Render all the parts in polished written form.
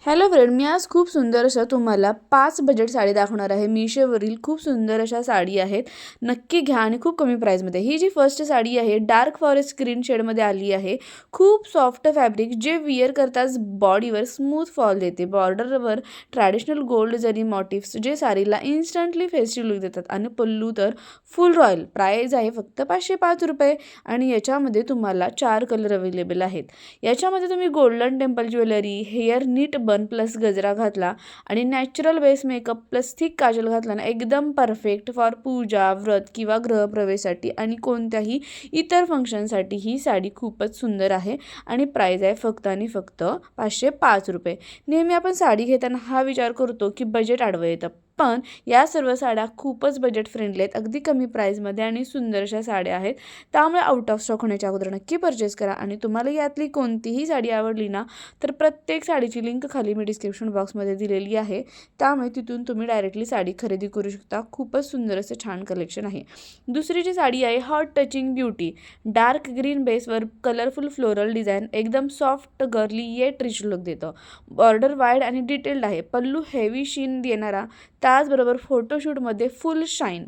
Hello friend, मी आज खूप सुंदर अशा तुम्हाला 5 बजेट साडी दाखवणार आहे. मीशोवरील खूप सुंदर अशा साडी आहेत. नक्की घ्या आणि खूप कमी प्राईसमध्ये. ही जी फर्स्ट साडी आहे डार्क फॉरेस्ट ग्रीन शेडमध्ये आली आहे. खूप सॉफ्ट फॅब्रिक जे विअर करताच बॉडीवर स्मूथ फॉल देते. बॉर्डरवर ट्रॅडिशनल गोल्ड जरी मोटिव्स जे साडीला इन्स्टंटली फेस्टिव्ह लुक देतात. आणि पल्लू तर फुल रॉयल. प्राईज आहे फक्त 505 रुपये आणि याच्यामध्ये तुम्हाला 4 कलर अवेलेबल आहेत. याच्यामध्ये तुम्ही गोल्डन टेम्पल ज्वेलरी, हेअर नीट बन प्लस गजरा घातला आणि natural base makeup plus thick Kajal घातला ना, एकदम परफेक्ट फॉर पूजा, व्रत किंवा गृहप्रवेशासाठी आणि कोणत्याही इतर फंक्शनसाठी ही साडी खूपच सुंदर आहे. आणि प्राईज आहे फक्त आणि फक्त 505 रुपये. नेहमी आपण साडी घेताना हा विचार करतो की बजेट आडवं येतं, पण या सर्व साड्या खूपच बजेट फ्रेंडली आहेत. अगदी कमी प्राईजमध्ये आणि सुंदर अशा साड्या आहेत. त्यामुळे आउट ऑफ स्टॉक होण्याच्या अगोदर नक्की परचेस करा. आणि तुम्हाला यातली कोणतीही साडी आवडली ना, तर प्रत्येक साडीची लिंक खाली मी डिस्क्रिप्शन बॉक्समध्ये दिलेली आहे. त्यामुळे तिथून तुम्ही डायरेक्टली साडी खरेदी करू शकता. खूपच सुंदर असं छान कलेक्शन आहे. दुसरी जी साडी आहे hot touching beauty, dark green बेसवर कलरफुल फ्लोरल डिझाईन, एकदम soft girly eight rich look देतं. बॉर्डर वाईड आणि डिटेल्ड आहे. पल्लू हेवी शीन देणारा, त्याचबरोबर फोटोशूटमध्ये फुल शाईन.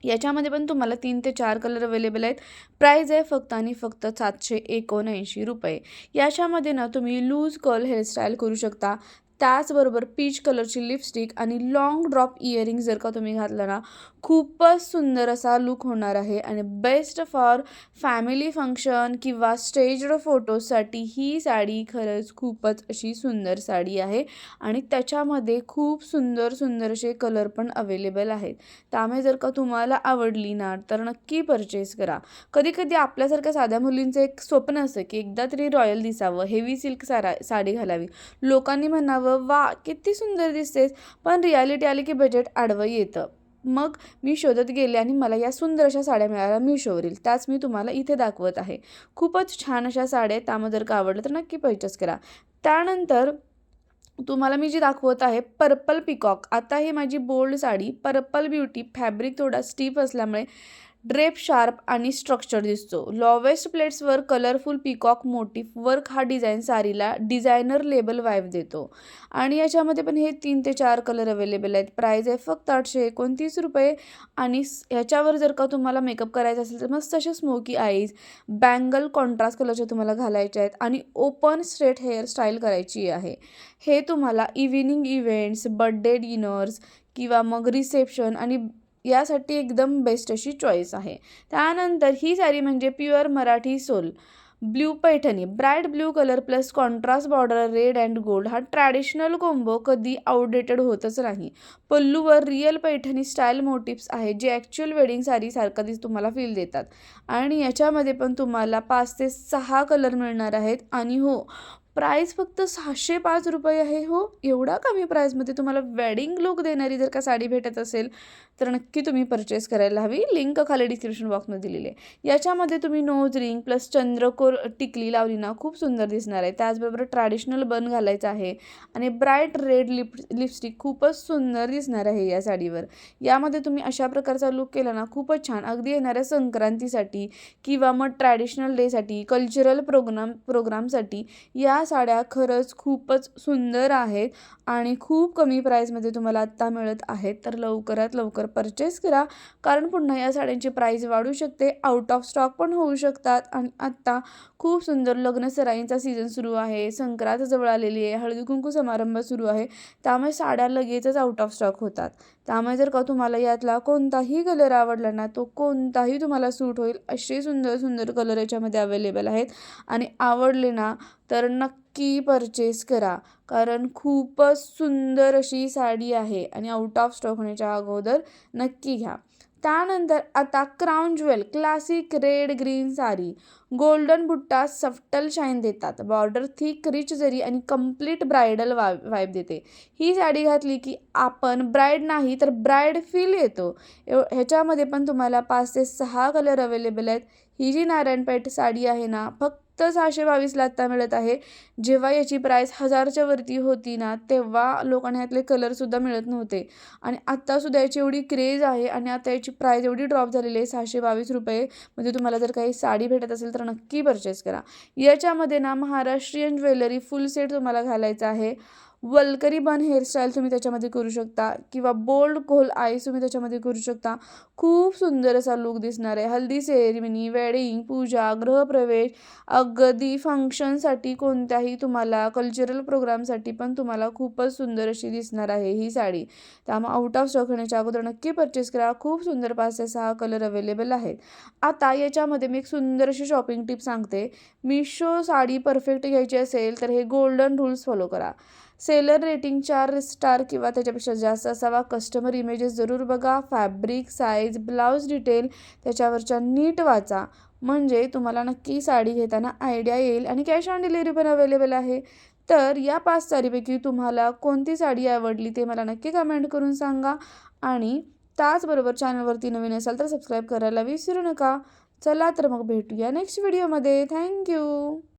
याच्यामध्ये पण तुम्हाला 3 ते 4 कलर अवेलेबल आहेत. प्राईज आहे फक्त आणि फक्त 779 रुपये. याच्यामध्ये ना तुम्ही लूज कर्ल हेअरस्टाईल करू शकता. त्याचबरोबर पीच कलरची लिपस्टिक आणि लाँग ड्रॉप इयरिंग जर का तुम्ही घातला ना, खूपच सुंदर असा लुक होणार आहे. आणि बेस्ट फॉर फॅमिली फंक्शन किंवा स्टेज्ड फोटोसाठी ही साडी खरंच खूपच अशी सुंदर साडी आहे. आणि त्याच्यामध्ये खूप सुंदर सुंदर असे कलर पण अवेलेबल आहेत. त्यामुळे जर का तुम्हाला आवडली ना, तर नक्की परचेस करा. कधी-कधी आपल्यासारख्या साध्या मुलींचं एक स्वप्न असतं की एकदा तरी रॉयल दिसावं, हेवी सिल्क साडी घालावी. लोकांनी म्हणावं, "वा, किती सुंदर दिसतेस." पण रिॲलिटी आली की बजेट आडवं येतं. मग मी शोधत गेले आणि मला या सुंदर अशा साड्या मिळाल्या मीशोवरील. त्याच मी तुम्हाला इथे दाखवत आहे. खूपच छान अशा साड्या आहेत. त्यामुळे जर का आवडलं तर नक्की परचेस करा. त्यानंतर तुम्हाला मी जी दाखवत आहे पर्पल पिकॉक. आता ही माझी bold sari purple beauty. Fabric थोडा स्टिफ असल्यामुळे ड्रेप शार्प आणि स्ट्रक्चर दिसतो. लॉवेस्ट प्लेट्सवर कलरफुल पिकॉक मोटिफ वर्क हा डिझाईन साडीला डिझायनर लेबल वाईब देतो. आणि याच्यामध्ये पण हे 3 ते 4 कलर अवेलेबल आहेत. प्राईज आहे फक्त 829 रुपये. आणि ह्याच्यावर जर का तुम्हाला मेकअप करायचा असेल तर मस्त असे स्मोकी आईज, बँगल कॉन्ट्रास्ट कलरचे तुम्हाला घालायचे आहेत आणि ओपन स्ट्रेट हेअर स्टाईल करायची आहे. हे तुम्हाला इव्हिनिंग इव्हेंट्स, बर्थडे डिनर्स किंवा मग रिसेप्शन आणि यासाठी एकदम बेस्ट अशी चॉईस आहे. त्यानंतर ही साडी म्हणजे pure Marathi soul blue Paithani, bright blue colour plus contrast border red and gold. हा ट्रॅडिशनल कोंबो कधी आउटडेटेड होतच नाही. पल्लूवर रिअल पैठणी स्टाईल मोटिव्स आहेत जे ॲक्च्युअल वेडिंग साडीसारखं तुम्हाला फील देतात. आणि याच्यामध्ये पण तुम्हाला 5 ते 6 कलर मिळणार आहेत. आणि हो, प्राईस फक्त 605 रुपये आहे. हो, एवढा कमी प्राईसमध्ये तुम्हाला वेडिंग लुक देणारी जर का साडी भेटत असेल तर नक्की तुम्ही परचेस करायला हवी. लिंक खाली डिस्क्रिप्शन बॉक्समध्ये दिलेली आहे. याच्यामध्ये तुम्ही नोज रिंग प्लस चंद्रकोर टिकली लावली ना, खूप सुंदर दिसणार आहे. त्याचबरोबर ट्रॅडिशनल बन घालायचं आहे आणि ब्राईट रेड लिपस्टिक खूपच सुंदर दिसणार आहे या साडीवर. यामध्ये तुम्ही अशा प्रकारचा लुक केला ना, खूपच छान. अगदी येणाऱ्या संक्रांतीसाठी किंवा मग ट्रॅडिशनल डेसाठी, कल्चरल प्रोग्रामसाठी या साड्या खरंच खूपच सुंदर आहेत आणि खूप कमी प्राईसमध्ये तुम्हाला आत्ता मिळत आहेत. तर लवकरात लवकर परचेस करा, कारण पुन्हा या साड्यांची प्राईस वाढू शकते, आउट ऑफ स्टॉक पण होऊ शकतात. आणि आत्ता खूप सुंदर लग्न सराईंचा सीझन सुरू आहे, संक्रांत जवळ आलेली आहे, हळदी कुंकू समारंभ सुरू आहे. त्यामुळे साड्या लगेचच आउट ऑफ स्टॉक होतात. त्यामुळे जर का तुम्हाला यातला कोणताही कलर आवडला ना, तो कोणताही तुम्हाला सूट होईल असे सुंदर सुंदर कलर याच्यामध्ये अवेलेबल आहेत. आणि आवडले ना तर नक्की परचेस करा, कारण खूपच सुंदर अशी साडी आहे आणि आउट ऑफ स्टॉक होण्याच्या अगोदर नक्की घ्या. त्यानंतर आता crown jewel classic red green sari, golden बुट्टा सफ्टल शाईन देतात. बॉर्डर थिक रिच जरी आणि कम्प्लीट ब्रायडल वाईब देते. ही साडी घातली की आपण ब्राईड नाही तर ब्राईड फील येतो. ह्याच्यामध्ये पण तुम्हाला 5 ते 6 कलर अवेलेबल आहेत. ही जी नारायणपेठ साडी आहे ना, फक्त 622ला आत्ता मिळत आहे. जेव्हा याची प्राईस 1000च्या वरती होती ना, तेव्हा लोकांना यातले कलरसुद्धा मिळत नव्हते. आणि आत्तासुद्धा याची एवढी क्रेज आहे आणि आता याची प्राईस एवढी ड्रॉप झालेली आहे 622 रुपये. म्हणजे तुम्हाला जर काही साडी भेटत असेल तर नक्की परचेस करा. याच्यामध्ये ना महाराष्ट्रीयन ज्वेलरी फुल सेट तुम्हाला घालायचा आहे. वल्करी बन हेअरस्टाईल तुम्ही त्याच्यामध्ये करू शकता किंवा बोल्ड गोल आईज तुम्ही त्याच्यामध्ये करू शकता. खूप सुंदर असा लूक दिसणार आहे. हल्दी सेरेमनी, वेडिंग, पूजा, गृहप्रवेश, अगदी फंक्शनसाठी कोणत्याही तुम्हाला कल्चरल प्रोग्रामसाठी पण तुम्हाला खूपच सुंदर अशी दिसणार आहे ही साडी. त्यामुळे आउट ऑफ स्टॉक होण्याच्या अगोदर नक्की परचेस करा. खूप सुंदर 5 ते 6 कलर अवेलेबल आहेत. आता याच्यामध्ये मी एक सुंदर अशी शॉपिंग टिप सांगते. मिशो साडी परफेक्ट घ्यायची असेल तर हे गोल्डन रूल्स फॉलो करा. सेलर रेटिंग 4 स्टार किंवा त्याच्यापेक्षा जास्त असावा. कस्टमर इमेजेस जरूर बघा. फॅब्रिक, साईज, ब्लाऊज डिटेल त्याच्यावरच्या नीट वाचा. म्हणजे तुम्हाला नक्की साडी घेताना आयडिया येईल. आणि कॅश ऑन डिलिव्हरी पण अवेलेबल आहे. तर या 5 साडीपैकी तुम्हाला कोणती साडी आवडली ते मला नक्की कमेंट करून सांगा. आणि त्याचबरोबर चॅनलवरती नवीन असाल तर सबस्क्राईब करायला विसरू नका. चला तर मग भेटूया नेक्स्ट व्हिडिओमध्ये. थँक्यू.